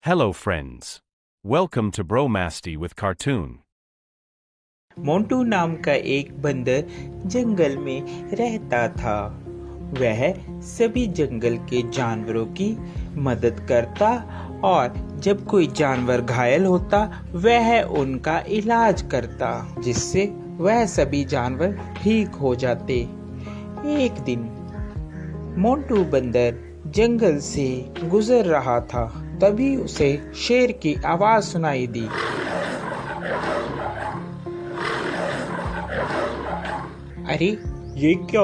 Hello friends. Welcome to Bromasty with Cartoon. Montu नाम का एक बंदर जंगल में रहता था। वह सभी जंगल के जानवरों की मदद करता और जब कोई जानवर घायल होता वह उनका इलाज करता, जिससे वह सभी जानवर ठीक हो जाते। एक दिन मोंटू बंदर जंगल से गुजर रहा था, तभी उसे शेर की आवाज सुनाई दी। अरे ये क्या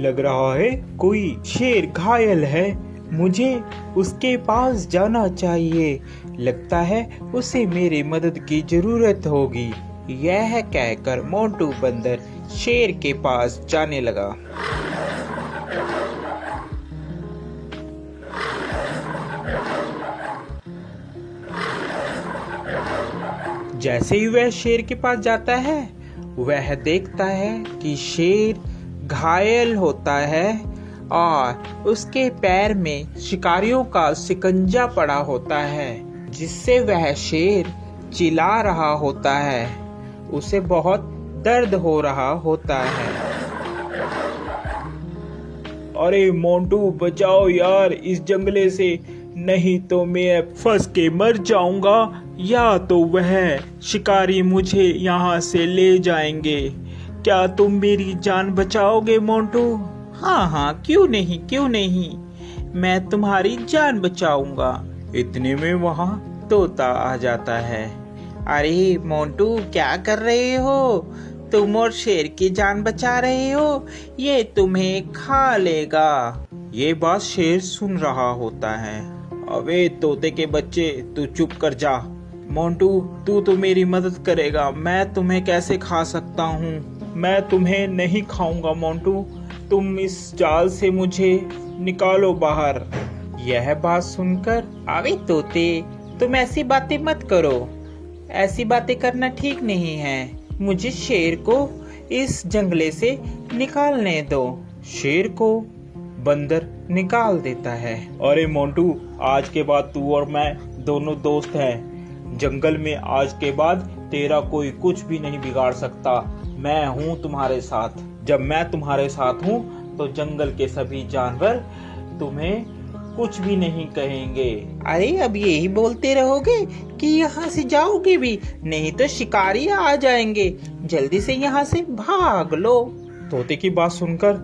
लग रहा है, कोई शेर घायल है, मुझे उसके पास जाना चाहिए। लगता है उसे मेरी मदद की जरूरत होगी। यह कहकर मोंटू बंदर शेर के पास जाने लगा। जैसे ही वह शेर के पास जाता है वह देखता है कि शेर घायल होता है और उसके पैर में शिकारियों का शिकंजा पड़ा होता है, जिससे वह शेर चिल्ला रहा होता है। उसे बहुत दर्द हो रहा होता है। अरे मोंटू बचाओ यार इस जंगले से, नहीं तो मैं फंस के मर जाऊंगा या तो वह शिकारी मुझे यहाँ से ले जाएंगे। क्या तुम मेरी जान बचाओगे मोंटू? हाँ, क्यों नहीं, मैं तुम्हारी जान बचाऊंगा। इतने में वहाँ तोता आ जाता है। अरे मोंटू क्या कर रहे हो? तुम और शेर की जान बचा रहे हो, ये तुम्हें खा लेगा। ये बात शेर सुन रहा होता है। अबे तोते के बच्चे, तू चुप कर जा। मोंटू तू तो मेरी मदद करेगा, मैं तुम्हें कैसे खा सकता हूँ? मैं तुम्हें नहीं खाऊंगा मोंटू, तुम इस जाल से मुझे निकालो बाहर। यह बात सुनकर, अबे तोते तुम ऐसी बातें मत करो, ऐसी बातें करना ठीक नहीं है। मुझे शेर को इस जंगले से निकालने दो। शेर को बंदर निकाल देता है। अरे मोंटू, आज के बाद तू और मैं दोनों दोस्त हैं। जंगल में आज के बाद तेरा कोई कुछ भी नहीं बिगाड़ सकता। मैं हूँ तुम्हारे साथ। जब मैं तुम्हारे साथ हूँ तो जंगल के सभी जानवर तुम्हें कुछ भी नहीं कहेंगे। अरे अब यही बोलते रहोगे कि यहाँ से जाओगे भी, नहीं तो शिकारी आ जाएंगे। जल्दी से यहाँ से भाग लो। तोते की बात सुनकर,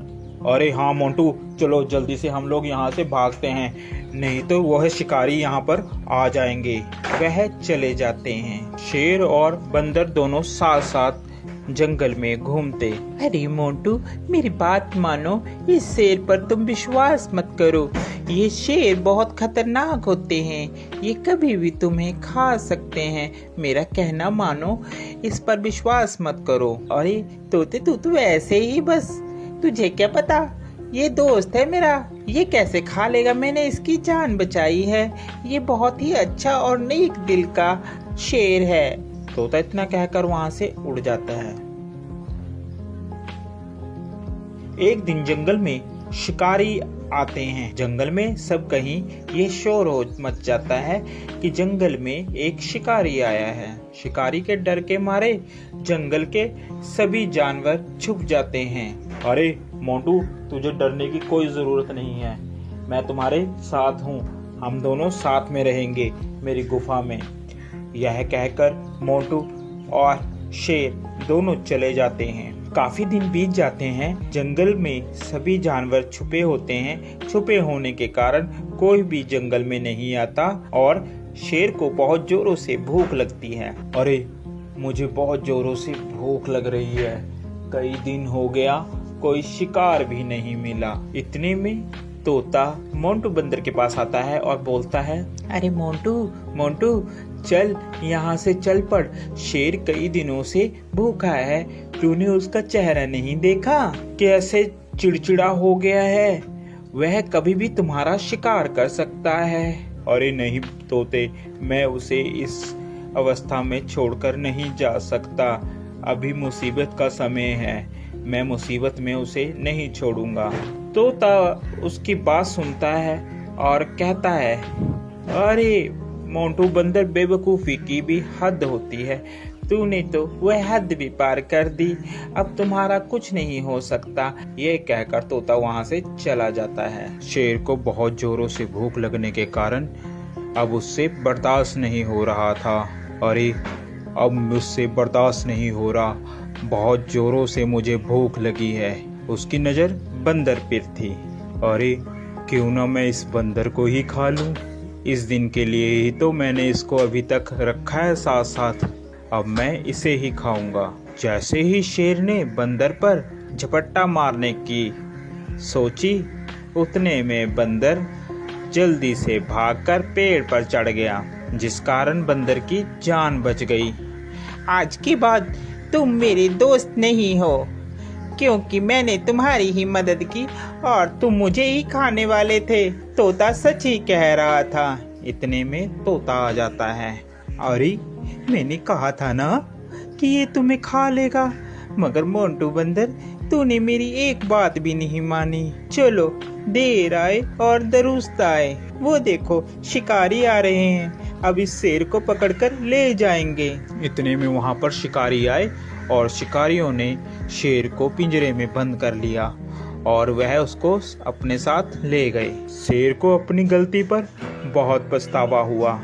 अरे हाँ मोंटू, चलो जल्दी से हम लोग यहाँ से भागते हैं, नहीं तो वह शिकारी यहाँ पर आ जाएंगे। वह चले जाते हैं। शेर और बंदर दोनों साथ साथ जंगल में घूमते। अरे मोंटू मेरी बात मानो, इस शेर पर तुम विश्वास मत करो। ये शेर बहुत खतरनाक होते हैं, ये कभी भी तुम्हें खा सकते हैं। मेरा कहना मानो, इस पर विश्वास मत करो। अरे तोते तू तो ऐसे ही बस, तुझे क्या पता, ये दोस्त है मेरा, ये कैसे खा लेगा, मैंने इसकी जान बचाई है। ये बहुत ही अच्छा और नेक दिल का शेर है। तोता इतना कहकर वहां से उड़ जाता है। एक दिन जंगल में शिकारी आते हैं। जंगल में सब कहीं ये शोर हो मच जाता है कि जंगल में एक शिकारी आया है। शिकारी के डर के मारे जंगल के सभी जानवर छुप जाते हैं। अरे मोंटू, तुझे डरने की कोई जरूरत नहीं है, मैं तुम्हारे साथ हूँ, हम दोनों साथ में रहेंगे मेरी गुफा में। यह कहकर मोंटू और शेर दोनों चले जाते हैं। काफी दिन बीत जाते हैं। जंगल में सभी जानवर छुपे होते हैं। छुपे होने के कारण कोई भी जंगल में नहीं आता और शेर को बहुत जोरों से भूख लगती है। अरे मुझे बहुत जोरों से भूख लग रही है, कई दिन हो गया कोई शिकार भी नहीं मिला। इतने में तोता मोंटू बंदर के पास आता है और बोलता है, अरे मोंटू चल यहाँ से चल पड़, शेर कई दिनों से भूखा है, तूने उसका चेहरा नहीं देखा, कैसे चिड़चिड़ा हो गया है, वह कभी भी तुम्हारा शिकार कर सकता है। अरे नहीं तोते, मैं उसे इस अवस्था में छोड़कर नहीं जा सकता, अभी मुसीबत का समय है, मैं मुसीबत में उसे नहीं छोड़ूंगा। तोता उसकी बात सुनता है और कहता है, अरे मोंटू बंदर, बेवकूफी की भी हद होती है। तूने तो वह हद भी पार कर दी, अब तुम्हारा कुछ नहीं हो सकता। ये कहकर तोता वहाँ से चला जाता है। शेर को बहुत जोरों से भूख लगने के कारण अब उससे बर्दाश्त नहीं हो रहा था। अरे अब मुझसे बर्दाश्त नहीं हो रहा, बहुत जोरों से मुझे भूख लगी है। उसकी नज़र बंदर पर थी। अरे क्यों ना मैं इस बंदर को ही खा लूं। इस दिन के लिए ही तो मैंने इसको अभी तक रखा है साथ साथ, अब मैं इसे ही खाऊंगा। जैसे ही शेर ने बंदर पर झपट्टा मारने की सोची, उतने में बंदर जल्दी से भागकर पेड़ पर चढ़ गया, जिस कारण बंदर की जान बच गई। आज के बाद तुम मेरे दोस्त नहीं हो, क्योंकि मैंने तुम्हारी ही मदद की और तुम मुझे ही खाने वाले थे। तोता सच ही कह रहा था। इतने में तोता आ जाता है। अरे मैंने कहा था ना कि ये तुम्हें खा लेगा, मगर मोंटू बंदर तूने मेरी एक बात भी नहीं मानी। चलो देर आए और दुरुस्त आए, वो देखो शिकारी आ रहे हैं, अब इस शेर को पकड़कर ले जाएंगे। इतने में वहाँ पर शिकारी आए और शिकारियों ने शेर को पिंजरे में बंद कर लिया और वह उसको अपने साथ ले गए। शेर को अपनी गलती पर बहुत पछतावा हुआ।